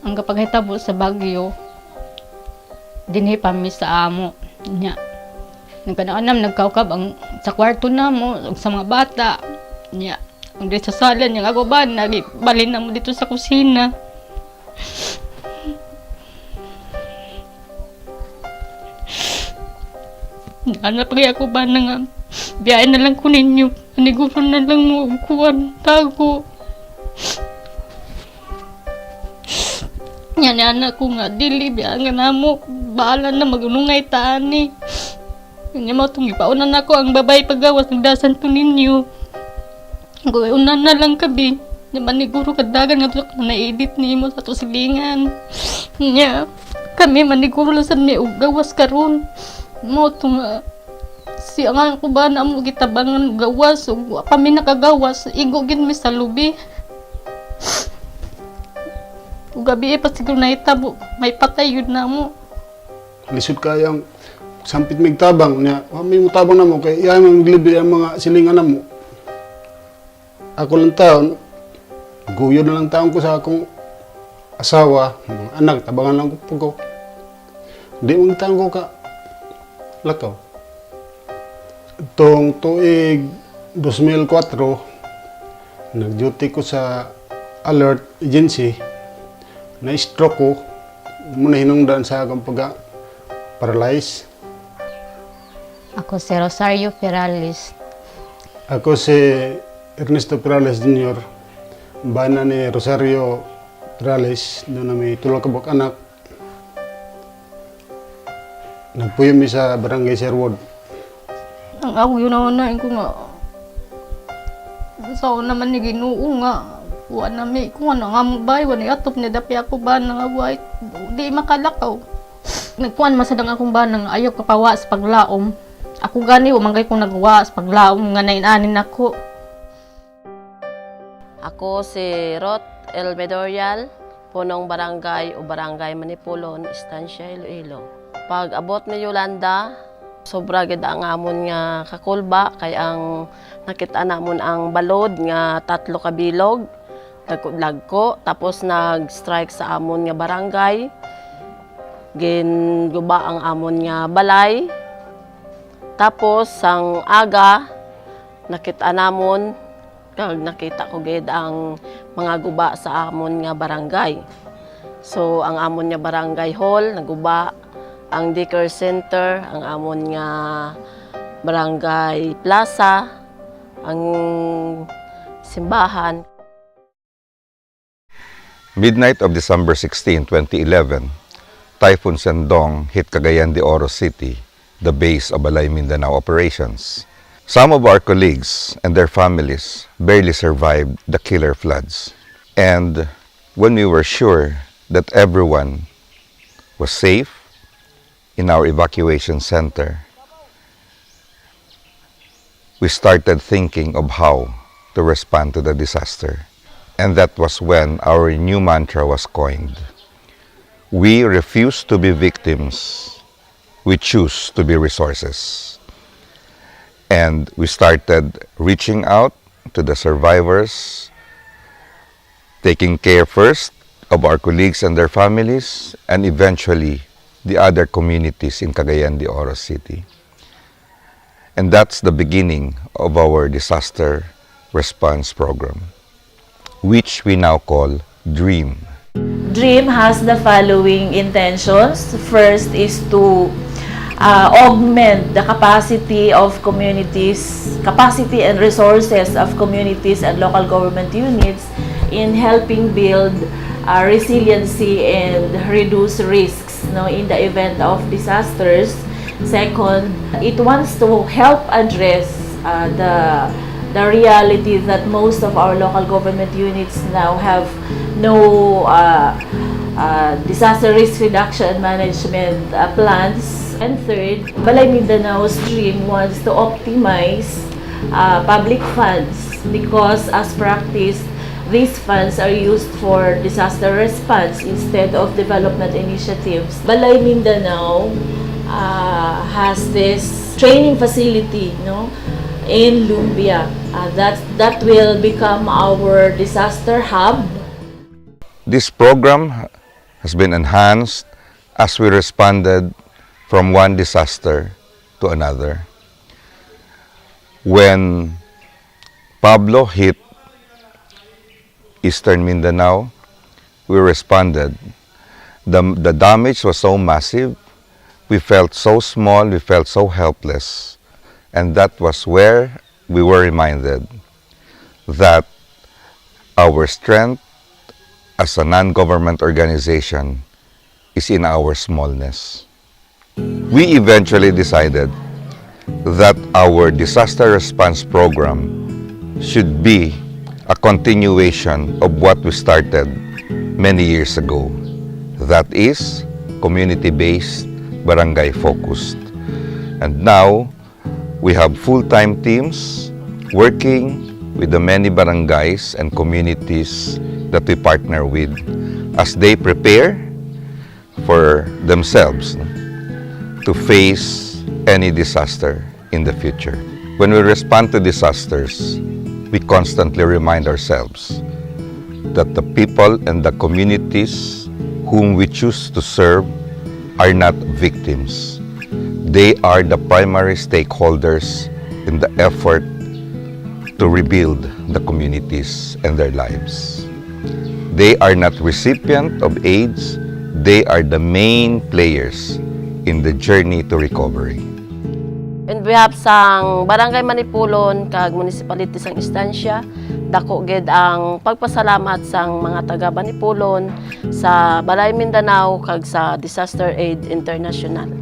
Ang kapag hitabo sa Bagyo, dinhi pa mi sa amo nya. Nagkanaanam nagkaukab ang sa kwarto namo ug sa mga bata nya. Ang di sa sala nya ako ba nagibalin na mo dito sa kusina. Anak lagi ako ba na nga biyahe na lang ko ninyo. Paniguro na lang mo kuwan tago. Yan anak ko nga dili biya nga namo bahala na magunungay tani. Nya mo tong ipaunan nako ang babay paggawas nagdasan to ninyo. Goy unan na lang kabi. Nya maniguro kadagan nga to na-edit nimo sa to silingan. Nya kami maniguro lang sad mi og gawas karon. Mo tong si ang ko ba na mo gitabangan gawas ug pa mi nakagawas igo gid mi sa lubi. Ug gabi pa siguro na itabo may patay yun na mo. Lisod kayang sampit mig tabang niya. May mutabang na mo kay iya mang libi ang mga silingan na mo. Ako lang taon, guyo na lang taon ko sa akong asawa, mga anak, tabangan lang ko. Di mo taon ko ka lakaw. Itong tuig 2004, nag-duty ko sa alert agency. Na-stroke ko, muna hinungdan sa akong pagka-paralyze. Ako si Rosario Perales. Ako si Ernesto Perales Jr. Bana ni Rosario Perales, doon na may tulong kabok anak. Nagpuyom mi sa barangay Sherwood. Ang ako yun na ko nga. Sa naman ni Ginoo nga. Wa na mi kung ano nga mo bay wala atop ni dapi ako ba nga white di makalakaw. Nagkuan masadang akong ba nang ayaw kapawa sa paglaom. Ako gani wa mangay kong nagwa sa paglaom nga nainanin ako. Ako si Rot El Medorial, punong barangay o barangay Manipulon, Estancia, Iloilo. Pag abot ni Yolanda, sobra gid ang amon nga kakulba kay ang nakita namon ang balod nga 3 ka bilog. Lagko, tapos nag-strike sa amon nga barangay. Ginguba ang amon nga balay. Tapos sang aga nakita namon kag nakita ko gid ang mga guba sa amon nga barangay. So ang amon nga barangay hall naguba, ang daycare center, ang amon nga barangay plaza, ang simbahan. Midnight of December 16, 2011, Typhoon Sendong hit Cagayan de Oro City, the base of Balay Mindanaw operations. Some of our colleagues and their families barely survived the killer floods. And when we were sure that everyone was safe in our evacuation center, we started thinking of how to respond to the disaster. And that was when our new mantra was coined. We refuse to be victims. We choose to be resources. And we started reaching out to the survivors, taking care first of our colleagues and their families, and eventually the other communities in Cagayan de Oro City. And that's the beginning of our disaster response program, which we now call DREAM. DREAM has the following intentions. First is to augment the capacity of communities, capacity and resources of communities and local government units in helping build resiliency and reduce risks in the event of disasters. Second, it wants to help address the reality that most of our local government units now have no disaster risk reduction management plans. And third, Balay Mindanaw's DREAM wants to optimize public funds because as practice, these funds are used for disaster response instead of development initiatives. Balay Mindanaw has this training facility in Lumbia that will become our disaster hub. This program has been enhanced as we responded from one disaster to another. When Pablo hit Eastern Mindanao, we responded. The damage was so massive, we felt so small, we felt so helpless. And that was where we were reminded that our strength as a non-government organization is in our smallness. We eventually decided that our disaster response program should be a continuation of what we started many years ago. That is community-based, barangay-focused. And now, we have full-time teams working with the many barangays and communities that we partner with as they prepare for themselves to face any disaster in the future. When we respond to disasters, we constantly remind ourselves that the people and the communities whom we choose to serve are not victims. They are the primary stakeholders in the effort to rebuild the communities and their lives. They are not recipients of aids, they are the main players in the journey to recovery. In behalf sang Barangay Manipulon kag municipality sang Estancia, dako gid ang pagpasalamat sang mga taga Manipulon sa Balay Mindanaw kag sa Disaster Aid International.